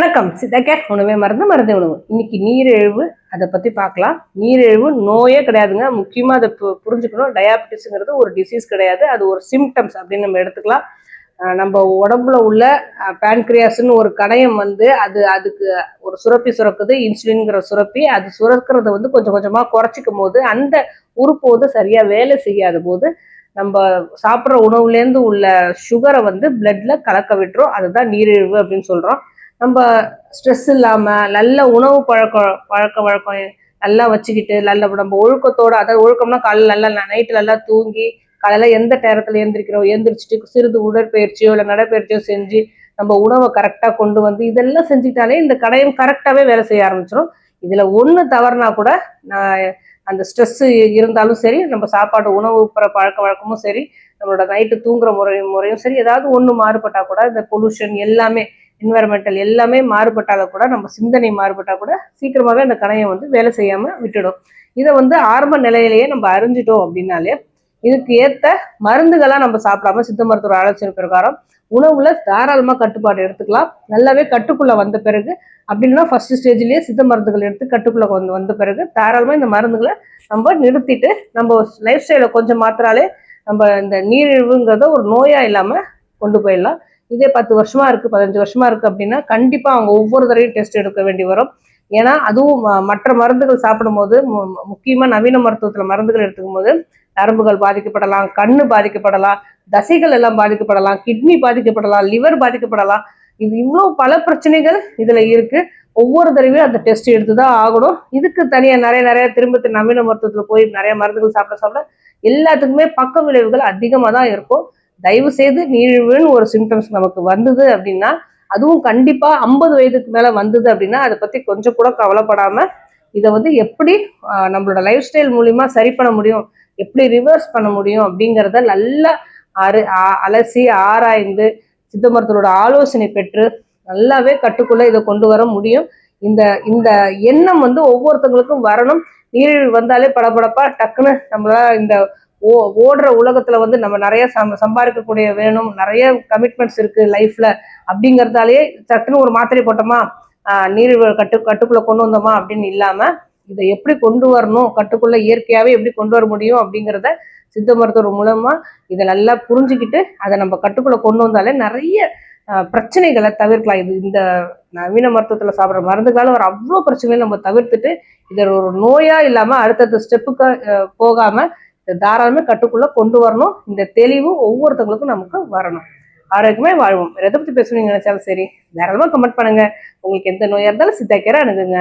வணக்கம். சித்தா உணவே மருந்து மருந்து உணவு. இன்னைக்கு நீரிழிவு அதை பத்தி பார்க்கலாம். நீரிழிவு நோயே கிடையாதுங்க. முக்கியமா அதை புரிஞ்சுக்கணும். டயாபிட்டிஸ்ங்கிறது ஒரு டிசீஸ் கிடையாது, அது ஒரு சிம்டம்ஸ் அப்படின்னு நம்ம எடுத்துக்கலாம். நம்ம உடம்புல உள்ள பேன்கிரியாஸ்ன்னு ஒரு கணையம் வந்து அதுக்கு ஒரு சுரப்பி சுரக்குது, இன்சுலின்ங்கிற சுரப்பி. அது சுரக்கிறத வந்து கொஞ்சம் கொஞ்சமா குறைச்சிக்கும் போது அந்த உறுப்பு வந்து சரியா வேலை செய்யாத போது நம்ம சாப்பிட்ற உணவுலேருந்து உள்ள சுகரை வந்து பிளட்ல கலக்க விட்டுரும். அதுதான் நீரிழிவு அப்படின்னு சொல்றோம். நம்ம ஸ்ட்ரெஸ் இல்லாம நல்ல உணவு பழக்க வழக்கம் நல்லா வச்சுக்கிட்டு நல்ல நம்ம ஒழுக்கத்தோட, அதாவது ஒழுக்கம்னா காலையில் நல்லா நைட்டு நல்லா தூங்கி காலையில எந்த நேரத்துல எழுந்திரிக்கிறோம், எழுந்திரிச்சிட்டு சிறிது உடற்பயிற்சியோ இல்லை நடைப்பயிற்சியோ செஞ்சு நம்ம உணவை கரெக்டா கொண்டு வந்து இதெல்லாம் செஞ்சுட்டாலே இந்த கடையும் கரெக்டாவே வேலை செய்ய ஆரம்பிச்சிடும். இதுல ஒண்ணு தவறுனா கூட நான் அந்த ஸ்ட்ரெஸ் இருந்தாலும் சரி, நம்ம சாப்பாடு உணவு பழக்க வழக்கமும் சரி, நம்மளோட நைட்டு தூங்குற முறையும் சரி, ஏதாவது ஒண்ணு மாறுபட்டா கூட இந்த பொல்யூஷன் எல்லாமே என்வரன்மெண்டல் எல்லாமே மாறுபட்டால கூட, நம்ம சிந்தனை மாறுபட்டா கூட சீக்கிரமாவே அந்த கணையம் வந்து வேலை செய்யாம விட்டுடும். இதை வந்து ஆரம்ப நிலையிலேயே நம்ம அறிஞ்சிட்டோம் அப்படின்னாலே இதுக்கு ஏத்த மருந்துகளா நம்ம சாப்பிடாம சித்த மருத்துவ ஆலோசனை பிரகாரம் உணவுல தாராளமா கட்டுப்பாடு எடுத்துக்கலாம். நல்லாவே கட்டுக்குள்ள வந்த பிறகு அப்படின்னா ஃபர்ஸ்ட் ஸ்டேஜ்லயே சித்த மருந்துகள் எடுத்து கட்டுக்குள்ள வந்த பிறகு தாராளமா இந்த மருந்துகளை நம்ம நிறுத்திட்டு நம்ம லைஃப் ஸ்டைலை கொஞ்சம் மாத்திராலே நம்ம இந்த நீரிழிவுங்கிறத ஒரு நோயா இல்லாம கொண்டு போயிடலாம். இதே 10 வருஷமா இருக்கு, 15 வருஷமா இருக்கு அப்படின்னா கண்டிப்பா அவங்க ஒவ்வொரு தடவையும் டெஸ்ட் எடுக்க வேண்டி வரும். ஏன்னா அதுவும் மற்ற மருந்துகள் சாப்பிடும் போது முக்கியமா நவீன மருத்துவத்துல மருந்துகள் எடுத்துக்கும் போது நரம்புகள் பாதிக்கப்படலாம், கண்ணு பாதிக்கப்படலாம், தசைகள் எல்லாம் பாதிக்கப்படலாம், கிட்னி பாதிக்கப்படலாம், லிவர் பாதிக்கப்படலாம். இது இவ்வளவு பல பிரச்சனைகள் இதுல இருக்கு. ஒவ்வொரு தடவையும் அந்த டெஸ்ட் எடுத்துதான் ஆகணும். இதுக்கு தனியா நிறைய நிறைய திரும்ப நவீன மருத்துவத்துல போய் நிறைய மருந்துகள் சாப்பிட எல்லாத்துக்குமே பக்க விளைவுகள் அதிகமா தான் இருக்கும். தயவு செய்து நீரிழிவுன்னு ஒரு சிம்டம்ஸ் நமக்கு வந்தது அப்படின்னா, அதுவும் கண்டிப்பா 50 வயதுக்கு மேல வந்தது அப்படின்னா அதை பத்தி கொஞ்சம் கூட கவலைப்படாம இதை வந்து எப்படி நம்மளோட லைஃப் ஸ்டைல் மூலியமா சரி பண்ண முடியும், எப்படி ரிவர்ஸ் பண்ண முடியும் அப்படிங்கிறத நல்லா அலசி ஆராய்ந்து சித்த மருத்துவரோட ஆலோசனை பெற்று நல்லாவே கட்டுக்குள்ள இதை கொண்டு வர முடியும். இந்த இந்த எண்ணம் வந்து ஒவ்வொருத்தவங்களுக்கும் வரணும். நீரிழிவு வந்தாலே படபடப்பா டக்குன்னு நம்மள இந்த ஓடுற உலகத்துல வந்து நம்ம நிறைய சம்பாதிக்கக்கூடிய வேணும், நிறைய கமிட்மெண்ட்ஸ் இருக்கு லைஃப்ல அப்படிங்கறதாலேயே சட்டுன்னு ஒரு மாத்திரை போட்டோமா, நீரிழிவு கட்டுக்குள்ள கொண்டு வந்தோமா அப்படின்னு இல்லாம இதை எப்படி கொண்டு வரணும், கட்டுக்குள்ள இயற்கையாவே எப்படி கொண்டு வர முடியும் அப்படிங்கிறத சித்த மருத்துவர் மூலமா இதை நல்லா புரிஞ்சுக்கிட்டு அதை நம்ம கட்டுக்குள்ள கொண்டு வந்தாலே நிறைய பிரச்சனைகளை தவிர்க்கலாம். இது இந்த நவீன மருத்துவத்துல சாப்பிட்ற மருந்துகால ஒரு அவ்வளோ பிரச்சனைகளை நம்ம தவிர்த்துட்டு இதை ஒரு நோயா இல்லாம அடுத்தடுத்த ஸ்டெப்புக்கு போகாம தாராளமே கட்டுக்குள்ள கொண்டு வரணும். இந்த தெளிவு ஒவ்வொருத்தவங்களுக்கும் நமக்கு வரணும். ஆரோக்கியமே வாழ்வோம். எதை பத்தி பேசணும்னு நினைச்சாலும் சரி தாராளமா கமெண்ட் பண்ணுங்க. உங்களுக்கு எந்த நோயா இருந்தாலும் சித்தா கேரை அணுகுங்க.